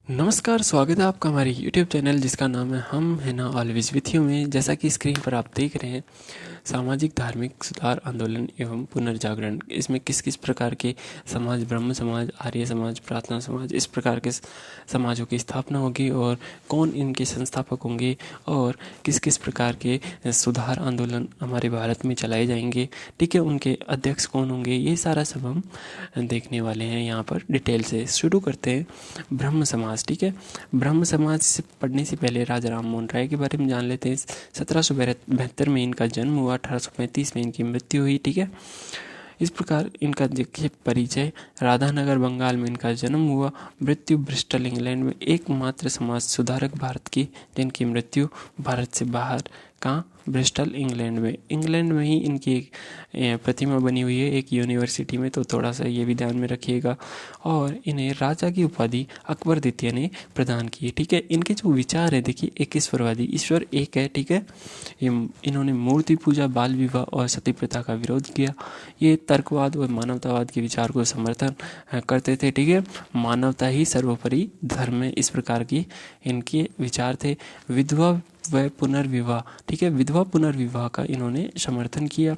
नमस्कार, स्वागत है आपका हमारे YouTube चैनल जिसका नाम है हम है ना ऑलवेज विथ यू में। जैसा कि स्क्रीन पर आप देख रहे हैं, सामाजिक धार्मिक सुधार आंदोलन एवं पुनर्जागरण, इसमें किस किस प्रकार के समाज, ब्रह्म समाज, आर्य समाज, प्रार्थना समाज, इस प्रकार के समाजों की स्थापना होगी और कौन इनके संस्थापक होंगे और किस किस प्रकार के सुधार आंदोलन हमारे भारत में चलाए जाएंगे, ठीक है, उनके अध्यक्ष कौन होंगे, ये सारा सब हम देखने वाले हैं यहाँ पर डिटेल से। शुरू करते हैं ब्रह्म समाज। ठीक है, ब्रह्म समाज से पढ़ने से पहले राजा राम मोहन राय के बारे में जान लेते हैं। 1772 में इनका जन्म हुआ, 1835 में इनकी मृत्यु हुई। ठीक है, इस प्रकार इनका देखिए परिचय। राधानगर बंगाल में इनका जन्म हुआ, मृत्यु ब्रिस्टल इंग्लैंड में। एकमात्र समाज सुधारक भारत की जिनकी मृत्यु भारत से बाहर, कहाँ, ब्रिस्टल इंग्लैंड में ही इनकी एक प्रतिमा बनी हुई है एक यूनिवर्सिटी में, तो थोड़ा सा ये भी ध्यान में रखिएगा। और इन्हें राजा की उपाधि अकबर द्वितीय ने प्रदान की। ठीक है, इनके जो विचार है देखिए, एक ईश्वरवादी, ईश्वर एक है। ठीक है, इन्होंने मूर्ति पूजा, बाल विवाह और सती प्रथा का विरोध किया। ये तर्कवाद और मानवतावाद के विचार को समर्थन करते थे। ठीक है, मानवता ही सर्वोपरि धर्म है, इस प्रकार की इनके विचार थे। विधवा व पुनर्विवाह, ठीक है, विधवा पुनर्विवाह का इन्होंने समर्थन किया।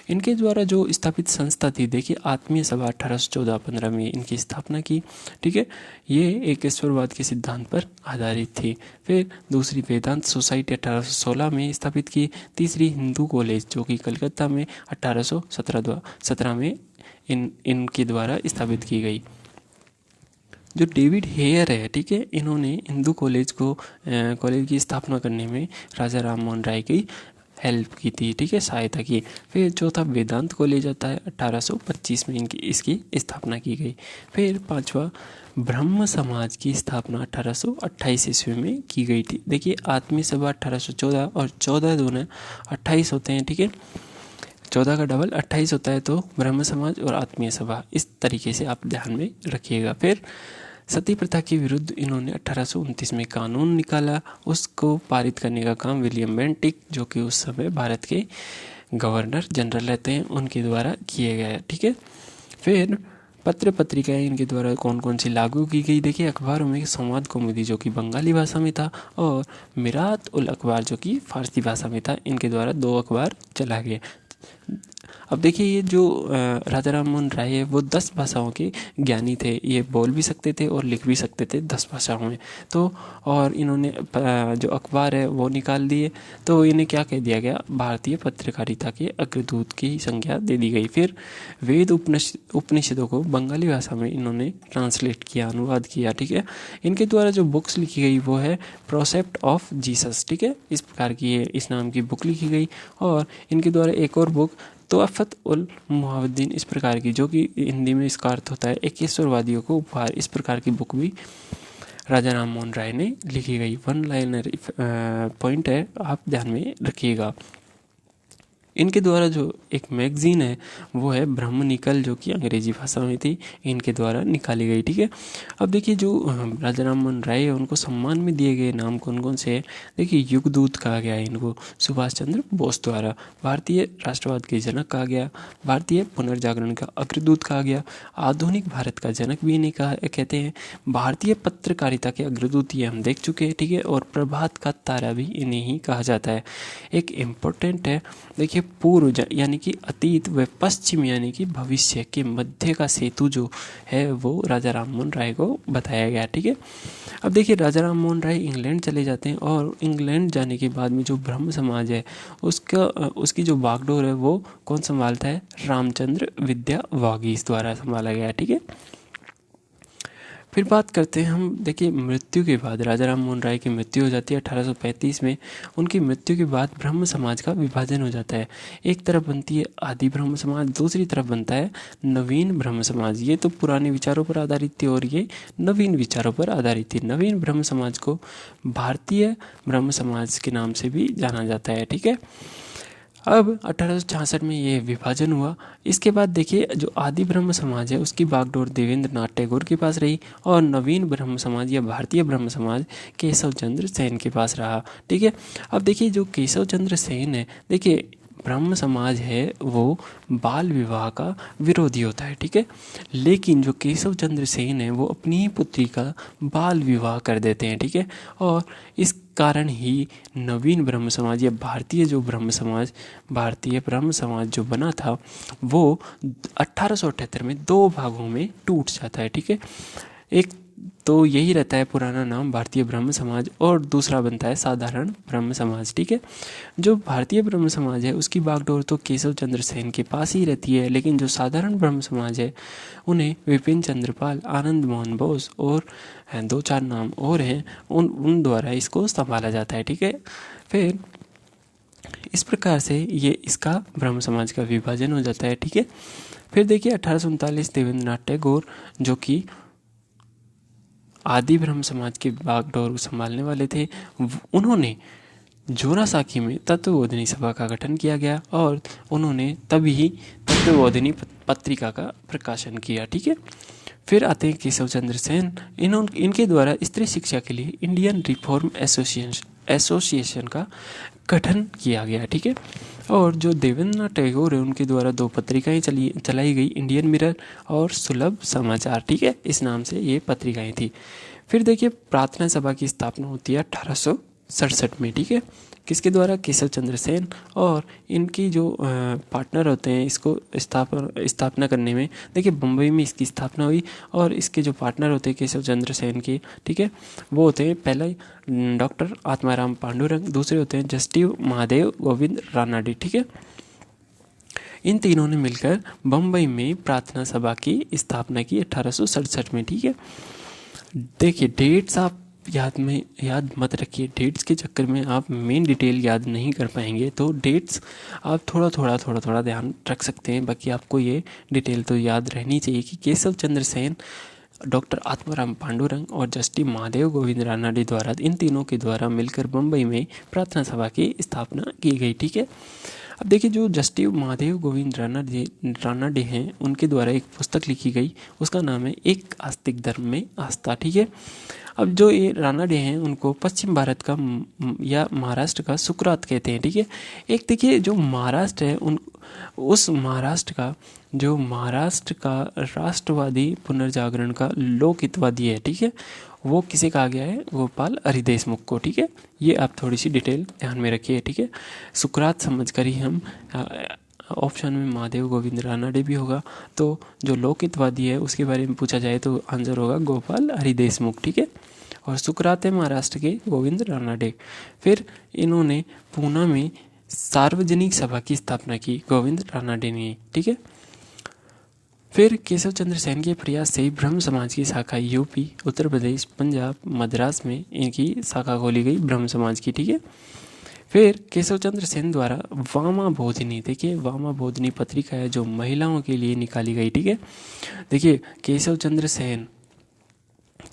इनके द्वारा जो स्थापित संस्था थी देखिए, आत्मीय सभा 1814-15 में इनकी स्थापना की। ठीक है, ये एक ईश्वरवाद के सिद्धांत पर आधारित थी। फिर दूसरी वेदांत सोसाइटी 1816 में स्थापित की। तीसरी हिंदू कॉलेज जो कि कलकत्ता में 1817 में इनके द्वारा स्थापित की गई। जो डेविड हेयर है, ठीक है, इन्होंने हिंदू कॉलेज की स्थापना करने में राजा राम मोहन राय की हेल्प की थी। ठीक है, सहायता की। फिर चौथा वेदांत कॉलेज आता है, 1825 में इसकी स्थापना की गई। फिर पांचवा ब्रह्म समाज की स्थापना 1828 ईस्वी में की गई थी। देखिए, आत्मीय सभा 1814 और 14 दोनों 28 होते हैं। ठीक है, 14 का डबल 28 होता है, तो ब्रह्म समाज और आत्मीय सभा, इस तरीके से आप ध्यान में रखिएगा। फिर सती प्रथा के विरुद्ध इन्होंने 1829 में कानून निकाला, उसको पारित करने का काम विलियम बेंटिक, जो कि उस समय भारत के गवर्नर जनरल रहते हैं, उनके द्वारा किए गए। ठीक है, फिर पत्र पत्रिकाएं इनके द्वारा कौन कौन सी लागू की गई। देखिए, अखबारों में संवाद कौमुदी जो कि बंगाली भाषा में था और मिरात उल अखबार जो कि फारसी भाषा में था, इनके द्वारा 2 अखबार चला गया। अब देखिए, ये जो राजा राम मोहन राय है वो 10 भाषाओं के ज्ञानी थे। ये बोल भी सकते थे और लिख भी सकते थे 10 भाषाओं में। तो और इन्होंने जो अखबार है वो निकाल दिए, तो इन्हें क्या कह दिया गया, भारतीय पत्रकारिता के अग्रदूत की संज्ञा दे दी गई। फिर वेद उपनिषदों को बंगाली भाषा में इन्होंने ट्रांसलेट किया, अनुवाद किया। ठीक है, इनके द्वारा जो बुक्स लिखी गई वो है प्रोसेप्ट ऑफ जीसस। ठीक है, इस प्रकार की इस नाम की बुक लिखी गई। और इनके द्वारा एक और बुक तोहफत उल मुहावद्दीन, इस प्रकार की, जो कि हिंदी में इसका अर्थ होता है एकेश्वरवादियों को उपहार, इस प्रकार की बुक भी राजा राम मोहन राय ने लिखी गई। 1 लाइनर पॉइंट है, आप ध्यान में रखिएगा। इनके द्वारा जो एक मैगजीन है वो है ब्रह्म निकल, जो कि अंग्रेजी भाषा में थी, इनके द्वारा निकाली गई। ठीक है, अब देखिए, जो राजा राम मोहन राय है उनको सम्मान में दिए गए नाम कौन कौन से हैं। देखिए, युगदूत कहा गया है इनको सुभाष चंद्र बोस द्वारा, भारतीय राष्ट्रवाद के जनक कहा गया, भारतीय पुनर्जागरण का अग्रदूत कहा गया, आधुनिक भारत का जनक भी इन्हें कहते हैं, भारतीय पत्रकारिता के अग्रदूत, ये हम देख चुके हैं। ठीक है, और प्रभात का तारा भी इन्हें ही कहा जाता है। एक इम्पोर्टेंट है, देखिए, पूर्व यानी कि अतीत व पश्चिम यानी कि भविष्य के मध्य का सेतु जो है वो राजा राम मोहन राय को बताया गया। ठीक है, अब देखिए, राजा राम मोहन राय इंग्लैंड चले जाते हैं और इंग्लैंड जाने के बाद में जो ब्रह्म समाज है उसकी जो बागडोर है वो कौन संभालता है, रामचंद्र विद्यावागीश द्वारा संभाला गया। ठीक है, फिर बात करते हैं हम। देखिए, मृत्यु के बाद राजा राम मोहन राय की मृत्यु हो जाती है 1835 में। उनकी मृत्यु के बाद ब्रह्म समाज का विभाजन हो जाता है। एक तरफ बनती है आदि ब्रह्म समाज, दूसरी तरफ बनता है नवीन ब्रह्म समाज। ये तो पुराने विचारों पर आधारित थी और ये नवीन विचारों पर आधारित थी। नवीन ब्रह्म समाज को भारतीय ब्रह्म समाज के नाम से भी जाना जाता है। ठीक है, अब 1866 में ये विभाजन हुआ। इसके बाद देखिए, जो आदि ब्रह्म समाज है उसकी बागडोर देवेंद्र नाथ टैगोर के पास रही और नवीन ब्रह्म समाज या भारतीय ब्रह्म समाज केशव चंद्र सेन के पास रहा। ठीक है, अब देखिए, जो केशव चंद्र सेन है, देखिए ब्रह्म समाज है वो बाल विवाह का विरोधी होता है, ठीक है। लेकिन जो केशव चंद्र सेन है वो अपनी ही पुत्री का बाल विवाह कर देते हैं, ठीक है। और इस कारण ही नवीन ब्रह्म समाज या भारतीय ब्रह्म समाज जो बना था वो 1878 में 2 भागों में टूट जाता है, ठीक है। एक तो यही रहता है पुराना नाम भारतीय ब्रह्म समाज, और दूसरा बनता है साधारण ब्रह्म समाज, ठीक है। जो भारतीय ब्रह्म समाज है उसकी बागडोर तो केशव चंद्र सेन के पास ही रहती है, लेकिन जो साधारण ब्रह्म समाज है उन्हें विपिन चंद्रपाल, आनंद मोहन बोस और 2-4 नाम और हैं, उन द्वारा इसको संभाला जाता है, ठीक है। फिर इस प्रकार से ये इसका ब्रह्म समाज का विभाजन हो जाता है, ठीक है। फिर देखिए 1839 देवेंद्रनाथ टैगोर जो कि आदि ब्रह्म समाज के बागडोर संभालने वाले थे, उन्होंने जोनासाकी में तत्वबोधिनी सभा का गठन किया गया और उन्होंने तभी तत्वबोधिनी पत्रिका का प्रकाशन किया, ठीक है। फिर आते हैं केशव चंद्र सेन। इनके द्वारा स्त्री शिक्षा के लिए इंडियन रिफॉर्म एसोसिएशन का गठन किया गया, ठीक है। और जो देवेंद्रनाथ टैगोर है उनके द्वारा 2 पत्रिकाएं चलाई गई, इंडियन मिरर और सुलभ समाचार, ठीक है। इस नाम से ये पत्रिकाएं थी। फिर देखिए प्रार्थना सभा की स्थापना होती है 1867 में, ठीक है। किसके द्वारा? केशव चंद्र सेन। और इनकी जो पार्टनर होते हैं इसको स्थापना करने में, देखिए बम्बई में इसकी स्थापना हुई और इसके जो पार्टनर होते हैं केशव चंद्र सेन के, ठीक है, वो होते हैं पहले डॉक्टर आत्माराम पांडुरंग, दूसरे होते हैं जस्टिस महादेव गोविंद रानाडे, ठीक है। इन तीनों ने मिलकर बम्बई में प्रार्थना सभा की स्थापना की 1867 में, ठीक है। देखिए डेट्स आप याद मत रखिए, डेट्स के चक्कर में आप मेन डिटेल याद नहीं कर पाएंगे, तो डेट्स आप थोड़ा ध्यान रख सकते हैं। बाकी आपको ये डिटेल तो याद रहनी चाहिए कि केशव चंद्र सेन, डॉक्टर आत्माराम पांडुरंग और जस्टिस महादेव गोविंद रानाडे द्वारा, इन तीनों के द्वारा मिलकर बम्बई में प्रार्थना सभा की स्थापना की गई, ठीक है। अब देखिए जो जस्टिस महादेव गोविंद रानाडे हैं उनके द्वारा एक पुस्तक लिखी गई, उसका नाम है एक आस्तिक धर्म में आस्था, ठीक है। अब जो ये रानाडे हैं उनको पश्चिम भारत का या महाराष्ट्र का सुकरात कहते हैं, ठीक है। एक देखिए जो महाराष्ट्र है उस महाराष्ट्र का राष्ट्रवादी पुनर्जागरण का लोकहितवादी है, ठीक है, वो किसे कहा गया है? गोपाल हरिदेशमुख को, ठीक है। ये आप थोड़ी सी डिटेल ध्यान में रखिए, ठीक है। सुकरात समझकर ही हम ऑप्शन में महादेव गोविंद रानाडे भी होगा, तो जो लोकहितवादी है उसके बारे में पूछा जाए तो आंसर होगा गोपाल हरिदेशमुख, ठीक है। और सुकरात है महाराष्ट्र के गोविंद रानाडे। फिर इन्होंने पूना में सार्वजनिक सभा की स्थापना की, गोविंद रानाडे ने, ठीक है। फिर केशव चंद्र सेन के प्रयास से ब्रह्म समाज की शाखा यूपी, उत्तर प्रदेश, पंजाब, मद्रास में इनकी शाखा खोली गई ब्रह्म समाज की, ठीक है। फिर केशव चंद्र सेन द्वारा वामा बोधिनी, देखिए वामा बोधिनी पत्रिका है जो महिलाओं के लिए निकाली गई, ठीक है। देखिए केशव चंद्र सेन,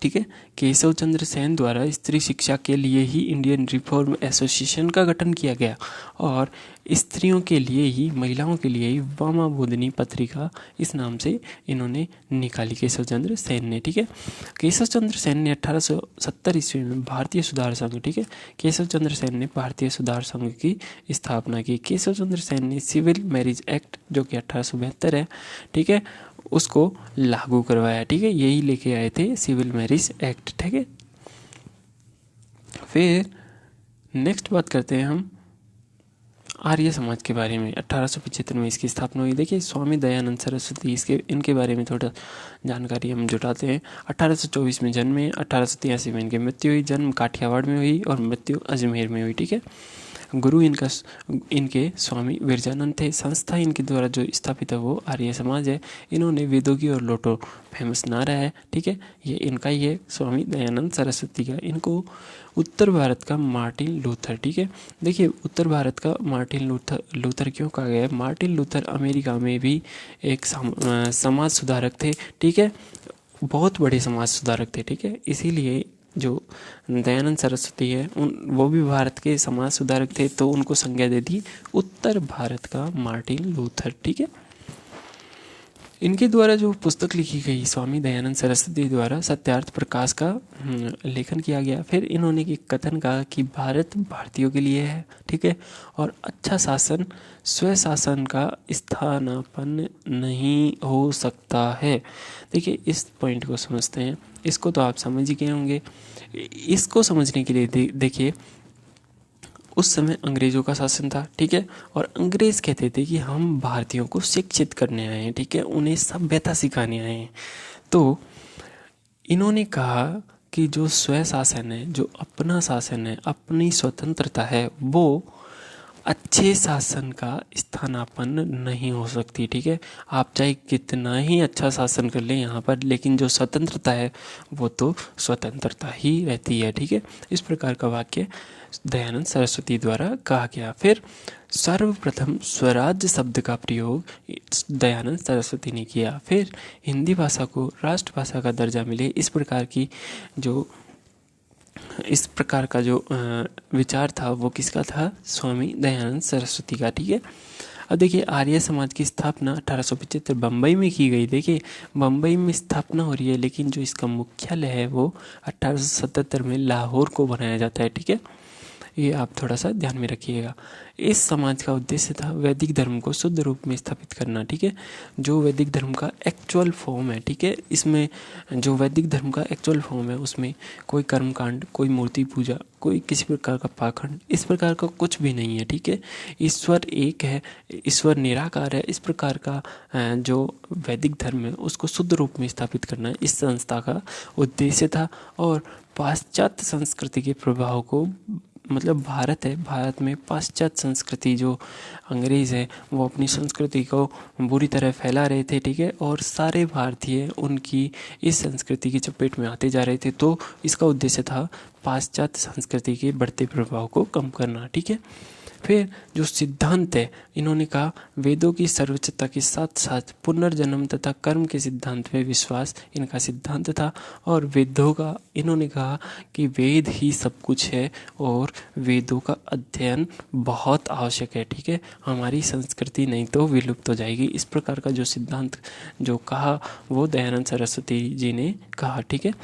ठीक है, केशव चंद्र सेन द्वारा स्त्री शिक्षा के लिए ही इंडियन रिफॉर्म एसोसिएशन का गठन किया गया और स्त्रियों के लिए ही, महिलाओं के लिए ही वामा बोधिनी पत्रिका इस नाम से इन्होंने निकाली केशव चंद्र सेन ने, ठीक है। केशव चंद्र सेन ने 1870 ईस्वी में भारतीय सुधार संघ, ठीक है, केशव चंद्र सेन ने भारतीय सुधार संघ की स्थापना की। केशव चंद्र सेन ने सिविल मैरिज एक्ट जो कि 1872 है, ठीक है, उसको लागू करवाया, ठीक है, यही लेके आए थे सिविल मैरिज एक्ट, ठीक है। फिर नेक्स्ट बात करते हैं हम आर्य समाज के बारे में। 1875 में इसकी स्थापना हुई। देखिए स्वामी दयानंद सरस्वती, इनके बारे में थोड़ा जानकारी हम जुटाते हैं। 1824 में जन्मे, 1883 में इनकी मृत्यु हुई। जन्म काठियावाड़ में हुई और मृत्यु अजमेर में हुई, ठीक है। गुरु इनके स्वामी विरजानंद थे। संस्था इनके द्वारा जो स्थापित है वो आर्य समाज है। इन्होंने वेदोगी और लोटो फेमस नारा है, ठीक है, ये इनका ही है, स्वामी दयानंद सरस्वती का। इनको उत्तर भारत का मार्टिन लूथर, ठीक है। देखिए उत्तर भारत का मार्टिन लूथर क्यों कहा गया है? मार्टिन लूथर अमेरिका में भी एक समाज सुधारक थे, ठीक है, बहुत बड़े समाज सुधारक थे, ठीक है। इसीलिए जो दयानंद सरस्वती है वो भी भारत के समाज सुधारक थे, तो उनको संज्ञा दे दी उत्तर भारत का मार्टिन लूथर, ठीक है। इनके द्वारा जो पुस्तक लिखी गई स्वामी दयानंद सरस्वती द्वारा सत्यार्थ प्रकाश का लेखन किया गया। फिर इन्होंने एक कथन कहा कि भारत भारतीयों के लिए है, ठीक है, और अच्छा शासन स्वशासन का स्थानापन्न नहीं हो सकता है। देखिए इस पॉइंट को समझते हैं, इसको तो आप समझ ही गए होंगे। इसको समझने के लिए देखिए उस समय अंग्रेजों का शासन था, ठीक है, और अंग्रेज कहते थे कि हम भारतीयों को शिक्षित करने आए हैं, ठीक है, उन्हें सभ्यता सिखाने आए हैं। तो इन्होंने कहा कि जो स्वशासन है, जो अपना शासन है, अपनी स्वतंत्रता है, वो अच्छे शासन का स्थानापन्न नहीं हो सकती, ठीक है। आप चाहे कितना ही अच्छा शासन कर लें यहाँ पर, लेकिन जो स्वतंत्रता है वो तो स्वतंत्रता ही रहती है, ठीक है। इस प्रकार का वाक्य दयानंद सरस्वती द्वारा कहा गया। फिर सर्वप्रथम स्वराज्य शब्द का प्रयोग दयानंद सरस्वती ने किया। फिर हिंदी भाषा को राष्ट्रभाषा का दर्जा मिले, इस प्रकार का जो विचार था वो किसका था? स्वामी दयानंद सरस्वती का, ठीक है। अब देखिए आर्य समाज की स्थापना 1875 बम्बई में की गई। देखिए बम्बई में स्थापना हो रही है, लेकिन जो इसका मुख्यालय है वो 1877 में लाहौर को बनाया जाता है, ठीक है। ये आप थोड़ा सा ध्यान में रखिएगा। इस समाज का उद्देश्य था वैदिक धर्म को शुद्ध रूप में स्थापित करना, ठीक है, जो वैदिक धर्म का एक्चुअल फॉर्म है, ठीक है। इसमें जो वैदिक धर्म का एक्चुअल फॉर्म है उसमें कोई कर्मकांड, कोई मूर्ति पूजा, कोई किसी प्रकार का पाखंड, इस प्रकार का कुछ भी नहीं है, ठीक है। ईश्वर एक है, ईश्वर निराकार है। इस प्रकार का जो वैदिक धर्म है उसको शुद्ध रूप में स्थापित करना इस संस्था का उद्देश्य था। और पाश्चात्य संस्कृति के प्रभाव को, मतलब भारत है, भारत में पाश्चात्य संस्कृति जो अंग्रेज़ है वो अपनी संस्कृति को बुरी तरह फैला रहे थे, ठीक है, और सारे भारतीय उनकी इस संस्कृति की चपेट में आते जा रहे थे। तो इसका उद्देश्य था पाश्चात्य संस्कृति के बढ़ते प्रभाव को कम करना, ठीक है। फिर जो सिद्धांत है, इन्होंने कहा वेदों की सर्वोच्चता के साथ साथ पुनर्जन्म तथा कर्म के सिद्धांत में विश्वास इनका सिद्धांत था। और वेदों का इन्होंने कहा कि वेद ही सब कुछ है और वेदों का अध्ययन बहुत आवश्यक है, ठीक है, हमारी संस्कृति नहीं तो विलुप्त हो जाएगी। इस प्रकार का जो सिद्धांत जो कहा वो दयानंद सरस्वती जी ने कहा, ठीक है।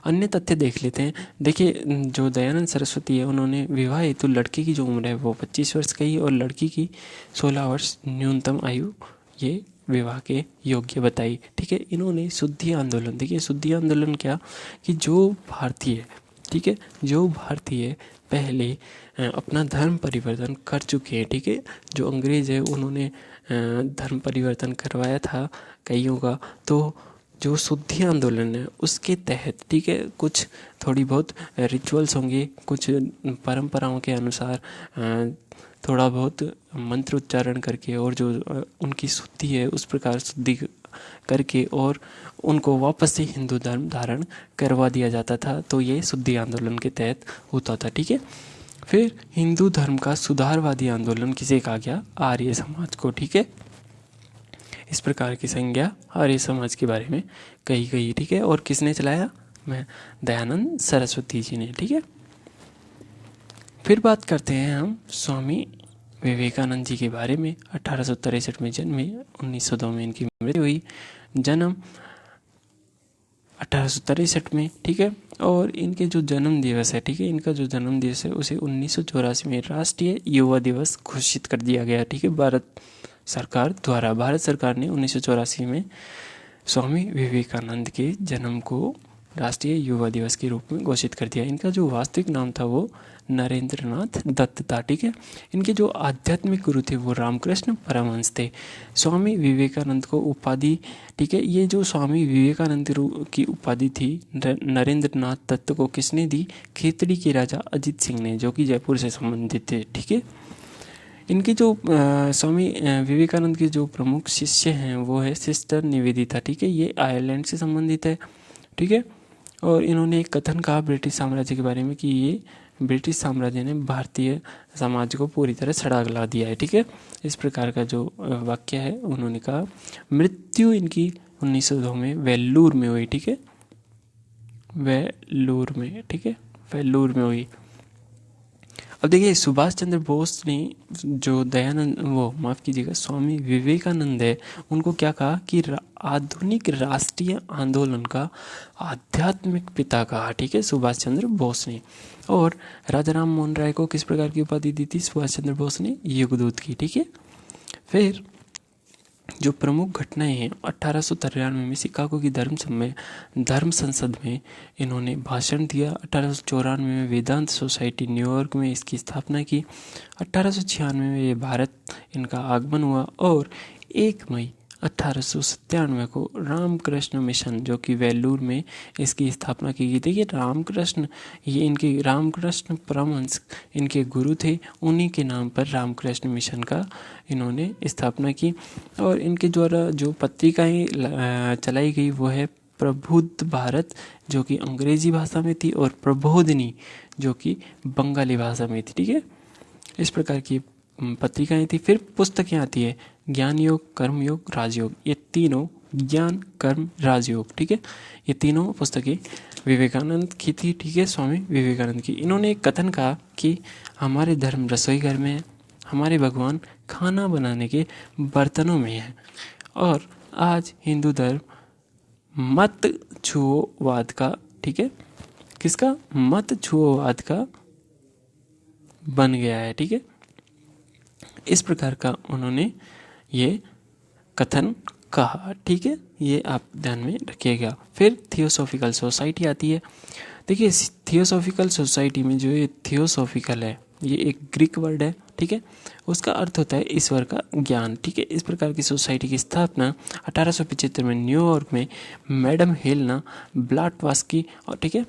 अन्य तथ्य देख लेते हैं। देखिए जो दयानंद सरस्वती है उन्होंने विवाह हेतु लड़के की जो उम्र है वो 25 वर्ष कही और लड़की की 16 वर्ष न्यूनतम आयु ये विवाह के योग्य बताई, ठीक है। इन्होंने शुद्धि आंदोलन, देखिए शुद्धि आंदोलन क्या कि जो भारतीय, ठीक है, जो भारतीय पहले अपना धर्म परिवर्तन कर चुके हैं, ठीक है, जो अंग्रेज है उन्होंने धर्म परिवर्तन करवाया था कईयों का, तो जो शुद्धि आंदोलन है उसके तहत, ठीक है, कुछ थोड़ी बहुत रिचुअल्स होंगे, कुछ परंपराओं के अनुसार थोड़ा बहुत मंत्र उच्चारण करके और जो उनकी शुद्धि है उस प्रकार शुद्धि करके और उनको वापस से हिंदू धर्म धारण करवा दिया जाता था। तो ये शुद्धि आंदोलन के तहत होता था, ठीक है। फिर हिंदू धर्म का सुधारवादी आंदोलन किसे कहा गया? आर्य समाज को, ठीक है। इस प्रकार की संज्ञा आर्य समाज के बारे में कही गई, ठीक है। और किसने चलाया? मैं दयानंद सरस्वती जी ने, ठीक है। फिर बात करते हैं हम स्वामी विवेकानंद जी के बारे में। 1863 में जन्मे, 1902 में इनकी मृत्यु हुई। जन्म 1863 में, ठीक है। और इनके जो जन्म दिवस है, ठीक है, इनका जो जन्म दिवस है उसे 1984 में राष्ट्रीय युवा दिवस घोषित कर दिया गया, ठीक है, भारत सरकार द्वारा। भारत सरकार ने 1984 में स्वामी विवेकानंद के जन्म को राष्ट्रीय युवा दिवस के रूप में घोषित कर दिया। इनका जो वास्तविक नाम था वो नरेंद्रनाथ दत्त था, ठीक है। इनके जो आध्यात्मिक गुरु थे वो रामकृष्ण परमहंस थे। स्वामी विवेकानंद को उपाधि, ठीक है, ये जो स्वामी विवेकानंद की उपाधि थी नरेंद्रनाथ दत्त को किसने दी? खेतड़ी के राजा अजित सिंह ने, जो कि जयपुर से संबंधित थे, ठीक है। इनके जो स्वामी विवेकानंद के जो प्रमुख शिष्य हैं वो है सिस्टर निवेदिता, ठीक है, ये आयरलैंड से संबंधित है, ठीक है। और इन्होंने एक कथन कहा ब्रिटिश साम्राज्य के बारे में कि ये ब्रिटिश साम्राज्य ने भारतीय समाज को पूरी तरह सड़ा गला दिया है, ठीक है। इस प्रकार का जो वाक्य है उन्होंने कहा। मृत्यु इनकी 1902 में वेल्लूर में हुई, ठीक है, वेल्लूर में, ठीक है, वेल्लूर में हुई। अब देखिए सुभाष चंद्र बोस ने जो दयानंद वो माफ़ कीजिएगा स्वामी विवेकानंद है उनको क्या कहा कि आधुनिक राष्ट्रीय आंदोलन का आध्यात्मिक पिता कहा, ठीक है, सुभाष चंद्र बोस ने। और राजा राम मोहन राय को किस प्रकार की उपाधि दी थी सुभाष चंद्र बोस ने? युगदूत की, ठीक है। फिर जो प्रमुख घटनाएं हैं, 1893 में शिकागो की धर्म संसद में इन्होंने भाषण दिया। 1894 में वेदांत सोसाइटी न्यूयॉर्क में इसकी स्थापना की। 1896 में ये भारत इनका आगमन हुआ और 1 मई 1897 को रामकृष्ण मिशन, जो कि वेल्लूर में इसकी स्थापना की गई थी। ये रामकृष्ण परमहंस इनके गुरु थे, उन्हीं के नाम पर रामकृष्ण मिशन का इन्होंने स्थापना की। और इनके द्वारा जो पत्रिकाएं चलाई गई वो है प्रबुद्ध भारत, जो कि अंग्रेजी भाषा में थी, और प्रबोधिनी, जो कि बंगाली भाषा में थी, ठीक है। इस प्रकार की पत्रिकाएं थी। फिर पुस्तकें आती है, ज्ञान योग, कर्म योग, राजयोग, ये तीनों, ज्ञान कर्म राजयोग, ठीक है, ये तीनों पुस्तकें विवेकानंद की थी, ठीक है, स्वामी विवेकानंद की। इन्होंने एक कथन कहा कि हमारे धर्म रसोई घर में है, हमारे भगवान खाना बनाने के बर्तनों में है, और आज हिंदू धर्म मत छुओवाद का, ठीक है, किसका? मत छुओवाद का बन गया है, ठीक है। इस प्रकार का उन्होंने ये कथन कहा, ठीक है, ये आप ध्यान में रखिएगा। फिर थियोसॉफिकल सोसाइटी आती है। देखिए, थियोसॉफिकल सोसाइटी में जो ये थियोसॉफिकल है, ये एक ग्रीक वर्ड है, ठीक है, उसका अर्थ होता है ईश्वर का ज्ञान, ठीक है। इस प्रकार की सोसाइटी की स्थापना 1875 में न्यूयॉर्क में मैडम हेलेना ब्लाटवास्की और, ठीक है,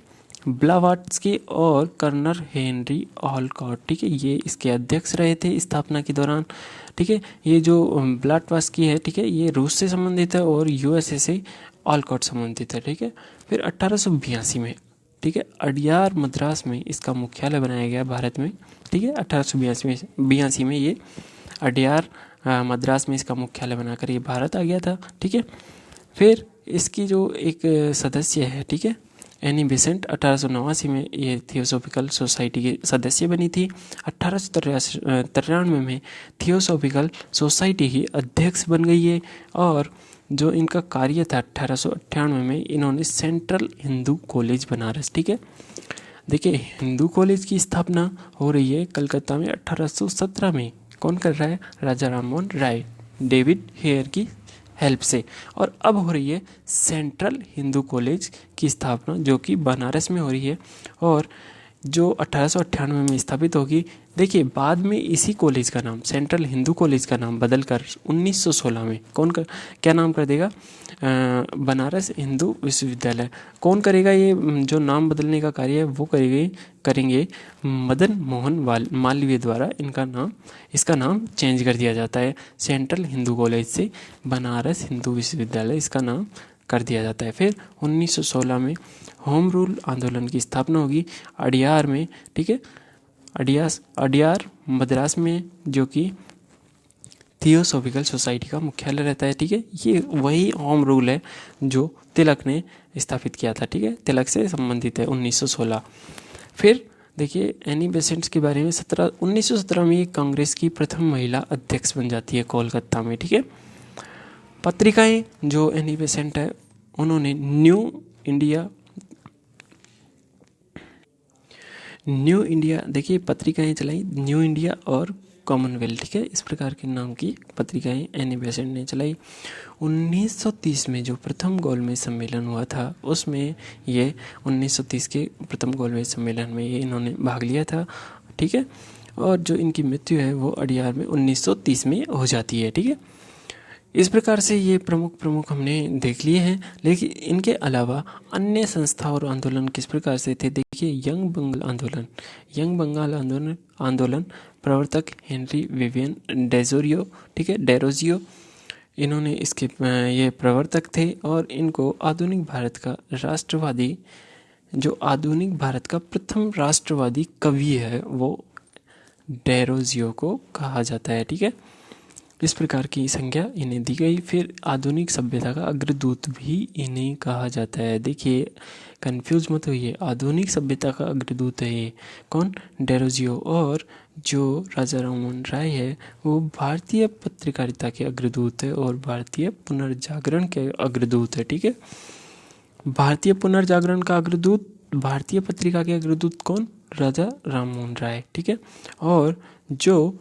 ब्लावाट्स्की और कर्नल हेनरी ऑलकॉट, ठीक है, ये इसके अध्यक्ष रहे थे स्थापना के दौरान, ठीक है। ये जो ब्लाटवास्की है, ठीक है, ये रूस से संबंधित है और यूएसए से ऑलकॉट संबंधित है, ठीक है। फिर 1882 में, ठीक है, अडियार मद्रास में इसका मुख्यालय बनाया गया भारत में, ठीक है। 1882 में ये अडियार मद्रास में इसका मुख्यालय बनाकर ये भारत आ गया था, ठीक है। फिर इसकी जो एक सदस्य है, ठीक है, एनी बेसेंट, 1889 में ये थियोसॉफिकल सोसाइटी की सदस्य बनी थी। 1893 में थियोसॉफिकल सोसाइटी की अध्यक्ष बन गई है। और जो इनका कार्य था, 1898 में इन्होंने सेंट्रल हिंदू कॉलेज बनारस, ठीक है। देखिए, हिंदू कॉलेज की स्थापना हो रही है कलकत्ता में 1817 में। कौन कर रहा है? राजा राम मोहन राय, डेविड हेयर की हेल्प से। और अब हो रही है सेंट्रल हिंदू कॉलेज की स्थापना, जो कि बनारस में हो रही है, और जो 1898 में स्थापित होगी। देखिए, बाद में इसी कॉलेज का नाम, सेंट्रल हिंदू कॉलेज का नाम बदलकर 1916 में क्या नाम कर देगा? बनारस हिंदू विश्वविद्यालय। कौन करेगा ये जो नाम बदलने का कार्य है? वो करेंगे मदन मोहन मालवीय द्वारा इसका नाम चेंज कर दिया जाता है। सेंट्रल हिंदू कॉलेज से बनारस हिंदू विश्वविद्यालय इसका नाम कर दिया जाता है। फिर 1916 में होम रूल आंदोलन की स्थापना होगी अडियार में, ठीक है, अडियार मद्रास में, जो कि थियोसॉफिकल सोसाइटी का मुख्यालय रहता है, ठीक है। ये वही होम रूल है जो तिलक ने स्थापित किया था, ठीक है, तिलक से संबंधित है 1916। फिर देखिए, एनी बेसेंट के बारे में 1917 में कांग्रेस की प्रथम महिला अध्यक्ष बन जाती है कोलकाता में, ठीक है। पत्रिकाएं जो एनी बेसेंट है, उन्होंने न्यू इंडिया देखिए पत्रिकाएं चलाई, न्यू इंडिया और कॉमनवेल्थ, ठीक है, इस प्रकार के नाम की पत्रिकाएं एनी बेसेंट ने चलाई। 1930 में जो प्रथम गोलमेज सम्मेलन हुआ था, उसमें ये 1930 के प्रथम गोलमेज सम्मेलन में ये इन्होंने भाग लिया था, ठीक है। और जो इनकी मृत्यु है वो अडियार में 1930 में हो जाती है, ठीक है। इस प्रकार से ये प्रमुख हमने देख लिए हैं। लेकिन इनके अलावा अन्य संस्था और आंदोलन किस प्रकार से थे? देखिए, यंग बंगाल आंदोलन प्रवर्तक हेनरी विवियन डेरोजियो, ठीक है, डेरोजियो, इन्होंने इसके ये प्रवर्तक थे। और इनको आधुनिक भारत का प्रथम राष्ट्रवादी कवि है वो डेरोजियो को कहा जाता है, ठीक है। इस प्रकार की संज्ञा इन्हें दी गई। फिर आधुनिक सभ्यता का अग्रदूत भी इन्हें कहा जाता है। देखिए, कंफ्यूज मत होइए, आधुनिक सभ्यता का अग्रदूत है ये कौन? डेरोजियो। और जो राजा राममोहन राय है वो भारतीय पत्रकारिता के अग्रदूत है और भारतीय पुनर्जागरण के अग्रदूत है। ठीक है, भारतीय पुनर्जागरण का अग्रदूत, भारतीय पत्रिका के अग्रदूत कौन? राजा राममोहन राय। ठीक है, और जो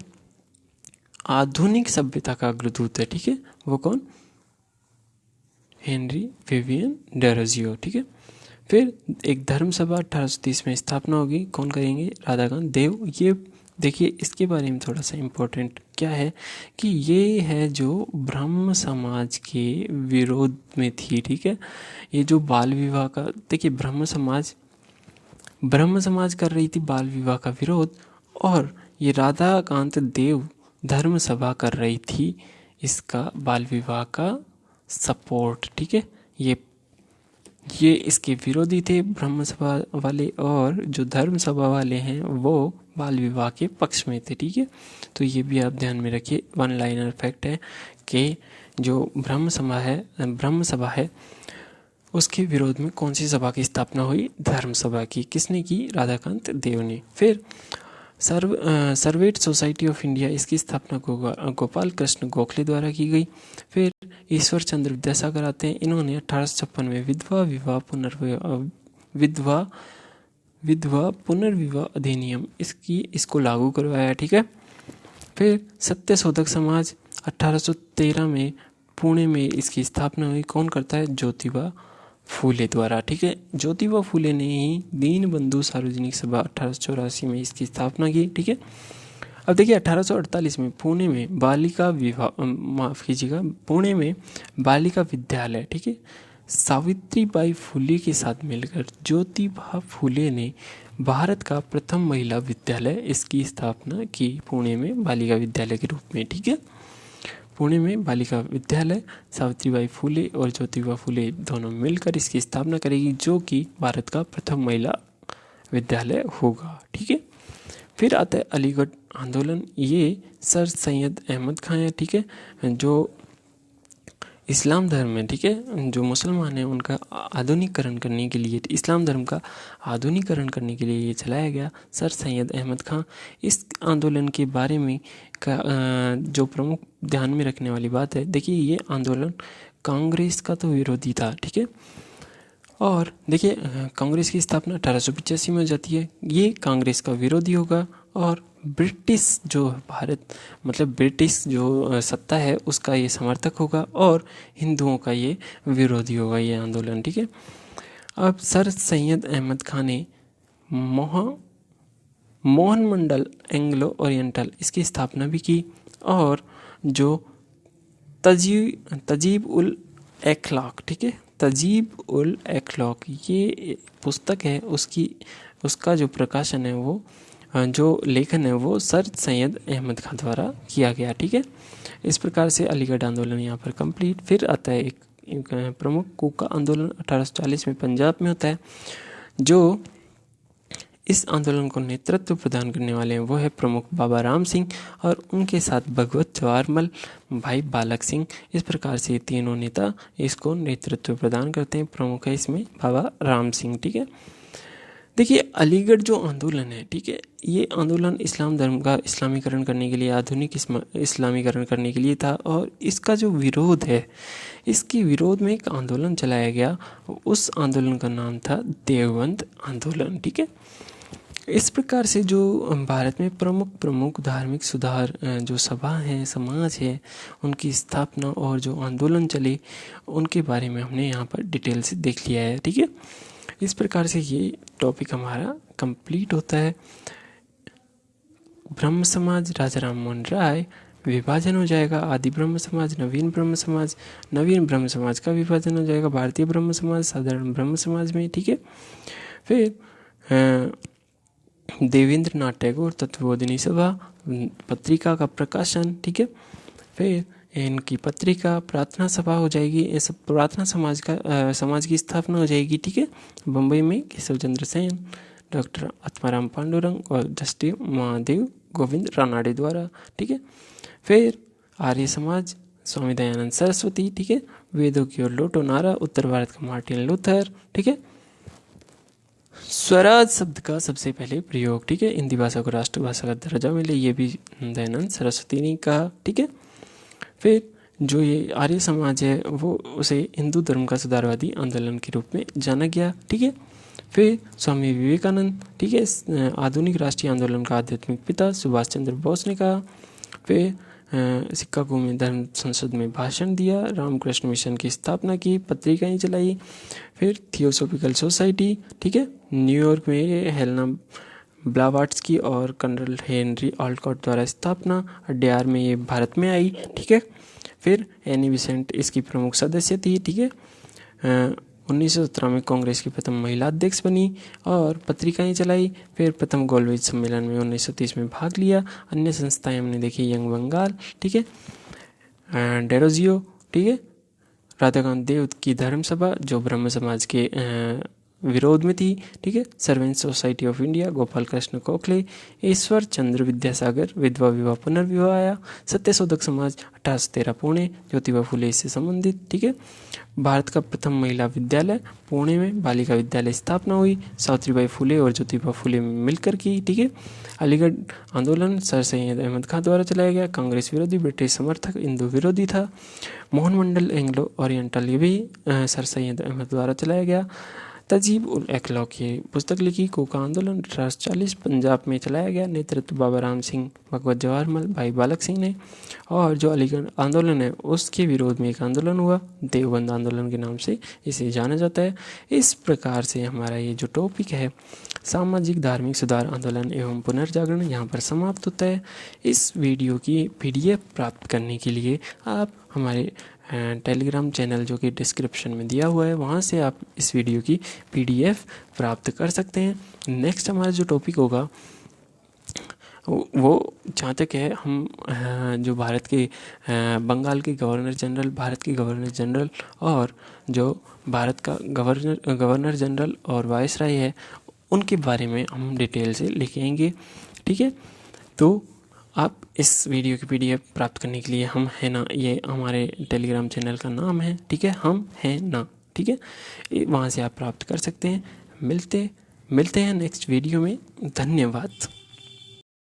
आधुनिक सभ्यता का अग्रदूत है, ठीक है, वो कौन? Henry Vivian Derozio. ठीक है, फिर एक धर्म सभा 1830 में स्थापना होगी, कौन करेंगे? राधाकांत देव। ये देखिए, इसके बारे में थोड़ा सा इम्पोर्टेंट क्या है कि ये है जो ब्रह्म समाज के विरोध में थी। ठीक है, ये जो बाल विवाह का, देखिए ब्रह्म समाज कर रही थी बाल विवाह का विरोध, और ये राधाकांत देव धर्म सभा कर रही थी इसका बाल विवाह का सपोर्ट। ठीक है, ये इसके विरोधी थे ब्रह्म सभा वाले, और जो धर्म सभा वाले हैं वो बाल विवाह के पक्ष में थे। ठीक है, तो ये भी आप ध्यान में रखिए, वन लाइनर फैक्ट है कि जो ब्रह्म सभा है उसके विरोध में कौन सी सभा की स्थापना हुई? धर्म सभा की। किसने की? राधाकांत देव ने। फिर सर्वेट सोसाइटी ऑफ इंडिया, इसकी स्थापना गोपाल कृष्ण गोखले द्वारा की गई। फिर ईश्वर चंद्र विद्यासागर आते हैं, इन्होंने 1856 में विधवा पुनर्विवाह अधिनियम इसको लागू करवाया। ठीक है, फिर सत्य शोधक समाज 1813 में पुणे में इसकी स्थापना हुई, कौन करता है? ज्योतिबा फूले द्वारा। ठीक है, ज्योतिबा फूले ने ही दीनबंधु सार्वजनिक सभा 1884 में इसकी स्थापना की। ठीक है, अब देखिए 1848 में पुणे में बालिका विद्यालय, ठीक है, सावित्रीबाई फुले के साथ मिलकर ज्योतिबा फुले ने भारत का प्रथम महिला विद्यालय इसकी स्थापना की, पुणे में बालिका विद्यालय के रूप में। ठीक है, पुणे में बालिका विद्यालय सावित्रीबाई फुले और ज्योतिबा फुले दोनों मिलकर इसकी स्थापना करेगी, जो कि भारत का प्रथम महिला विद्यालय होगा। ठीक है, फिर आता है अलीगढ़ आंदोलन, ये सर सैयद अहमद खां है। ठीक है, जो इस्लाम धर्म है, ठीक है, जो मुसलमान हैं उनका आधुनिकरण करने के लिए, इस्लाम धर्म का आधुनिकरण करने के लिए ये चलाया गया, सर सैयद अहमद खां। इस आंदोलन के बारे में जो प्रमुख ध्यान में रखने वाली बात है, देखिए ये आंदोलन कांग्रेस का तो विरोधी था। ठीक है, और देखिए कांग्रेस की स्थापना 1885 में हो जाती है, ये कांग्रेस का विरोधी होगा, और ब्रिटिश जो सत्ता है उसका ये समर्थक होगा, और हिंदुओं का ये विरोधी होगा ये आंदोलन। ठीक है, अब सर सैयद अहमद खान ने मोहन मंडल एंग्लो ओरिएंटल इसकी स्थापना भी की, और जो तजीब उल अखलाक, ठीक है, तजीब उल अखलाक ये पुस्तक है, उसका जो प्रकाशन है वो, जो लेखन है वो सर सैयद अहमद खान द्वारा किया गया। ठीक है, इस प्रकार से अलीगढ़ आंदोलन यहाँ पर कंप्लीट। फिर आता है एक प्रमुख कूका आंदोलन 1840 में पंजाब में होता है। जो इस आंदोलन को नेतृत्व प्रदान करने वाले हैं वो है प्रमुख बाबा राम सिंह, और उनके साथ भगवत जवाहरमल, भाई बालक सिंह। इस प्रकार से तीनों नेता इसको नेतृत्व प्रदान करते हैं। प्रमुख है इसमें बाबा राम सिंह। ठीक है, देखिए अलीगढ़ जो आंदोलन है, ठीक है, ये आंदोलन इस्लाम धर्म का इस्लामीकरण करने के लिए, आधुनिक इस्लामीकरण करने के लिए था, और इसका जो विरोध है, इसके विरोध में एक आंदोलन चलाया गया, उस आंदोलन का नाम था देवबंद आंदोलन। ठीक है, इस प्रकार से जो भारत में प्रमुख धार्मिक सुधार जो सभा है, समाज है, उनकी स्थापना और जो आंदोलन चले उनके बारे में हमने यहाँ पर डिटेल से देख लिया है। ठीक है, इस प्रकार से ये टॉपिक हमारा कंप्लीट होता है। ब्रह्म समाज, राजा राममोहन राय, विभाजन हो जाएगा, आदि ब्रह्म समाज, नवीन ब्रह्म समाज का विभाजन हो जाएगा भारतीय ब्रह्म समाज, साधारण ब्रह्म समाज में। ठीक है, फिर देवेंद्र नाथ टैगोर तत्वबोधिनी सभा पत्रिका का प्रकाशन। ठीक है, फिर इनकी पत्रिका प्रार्थना सभा हो जाएगी, इस प्रार्थना समाज की स्थापना हो जाएगी। ठीक है, बम्बई में केशव चंद्र सेन, डॉक्टर आत्माराम पांडुरंग और जस्टिस महादेव गोविंद रानाडे द्वारा। ठीक है, फिर आर्य समाज स्वामी दयानंद सरस्वती। ठीक है, वेदों की ओर लौटो नारा उत्तर भारत का मार्टिन लूथर। ठीक है, स्वराज शब्द का सबसे पहले प्रयोग, ठीक है, हिंदी भाषा को राष्ट्रभाषा का दर्जा मिले, ये भी दयानंद सरस्वती ने कहा, ठीक है। फिर जो ये आर्य समाज है वो उसे हिंदू धर्म का सुधारवादी आंदोलन के रूप में जाना गया, ठीक है। फिर स्वामी विवेकानंद, ठीक है, आधुनिक राष्ट्रीय आंदोलन का आध्यात्मिक पिता सुभाष चंद्र बोस ने कहा। फिर शिकागो में धर्म संसद में भाषण दिया, रामकृष्ण मिशन की स्थापना की, पत्रिकाएं चलाई। फिर थियोसॉफिकल सोसाइटी, ठीक है, न्यूयॉर्क में हेलेना ब्लावाट्स्की और कर्नल हेनरी ऑलकॉट द्वारा स्थापना, अड्यार में ये भारत में आई, ठीक है। फिर एनी बेसेंट इसकी प्रमुख सदस्य थी, ठीक है। 1917 में कांग्रेस की प्रथम महिला अध्यक्ष बनी और पत्रिकाएं चलाई। फिर प्रथम गोलमेज सम्मेलन में 1930 में भाग लिया। अन्य संस्थाएं हमने देखी, यंग बंगाल, ठीक है, डेरोजियो, ठीक है, राधाकांत देव की धर्म सभा जो ब्रह्म समाज के विरोध में थी, ठीक है, servant society of India, Gopal Krishna Gokhale, Ishwar Chandra Vidyasagar, विधवा विवाह पुनर्विवाह आया, सत्यशोधक समाज 1813 पुणे, ज्योतिबा फुले इससे संबंधित, ठीक है। भारत का प्रथम महिला विद्यालय पुणे में बालिका विद्यालय स्थापना हुई, सावित्रीबाई फुले और ज्योतिबा फुले मिलकर की, ठीक है। अलीगढ़ आंदोलन सर सैयद अहमद खान द्वारा चलाया गया, कांग्रेस विरोधी, ब्रिटिश समर्थक, हिंदू विरोधी था। मोहन मंडल एंग्लो ओरिएंटल, ये भी सर सैयद अहमद द्वारा चलाया गया। तजीब उल अखलाक की पुस्तक लिखी। कोका आंदोलन 1840 पंजाब में चलाया गया, नेतृत्व बाबा राम सिंह, भगवत जवाहरमल, भाई बालक सिंह ने। और जो अलीगढ़ आंदोलन है उसके विरोध में एक आंदोलन हुआ, देवबंद आंदोलन के नाम से इसे जाना जाता है। इस प्रकार से हमारा ये जो टॉपिक है सामाजिक धार्मिक सुधार आंदोलन एवं पुनर्जागरण यहाँ पर समाप्त होता है। इस वीडियो की PDF प्राप्त करने के लिए आप हमारे टेलीग्राम चैनल जो कि डिस्क्रिप्शन में दिया हुआ है वहाँ से आप इस वीडियो की PDF प्राप्त कर सकते हैं। नेक्स्ट हमारा जो टॉपिक होगा वो जहाँ तक है हम जो भारत के बंगाल के गवर्नर जनरल, भारत के गवर्नर जनरल और जो भारत का गवर्नर जनरल और वायसराय है उनके बारे में हम डिटेल से लेके आएंगे, ठीक है। तो आप इस वीडियो की PDF प्राप्त करने के लिए हम है ना, ये हमारे टेलीग्राम चैनल का नाम है, ठीक है, हम हैं ना, ठीक है, वहाँ से आप प्राप्त कर सकते हैं। मिलते हैं नेक्स्ट वीडियो में। धन्यवाद।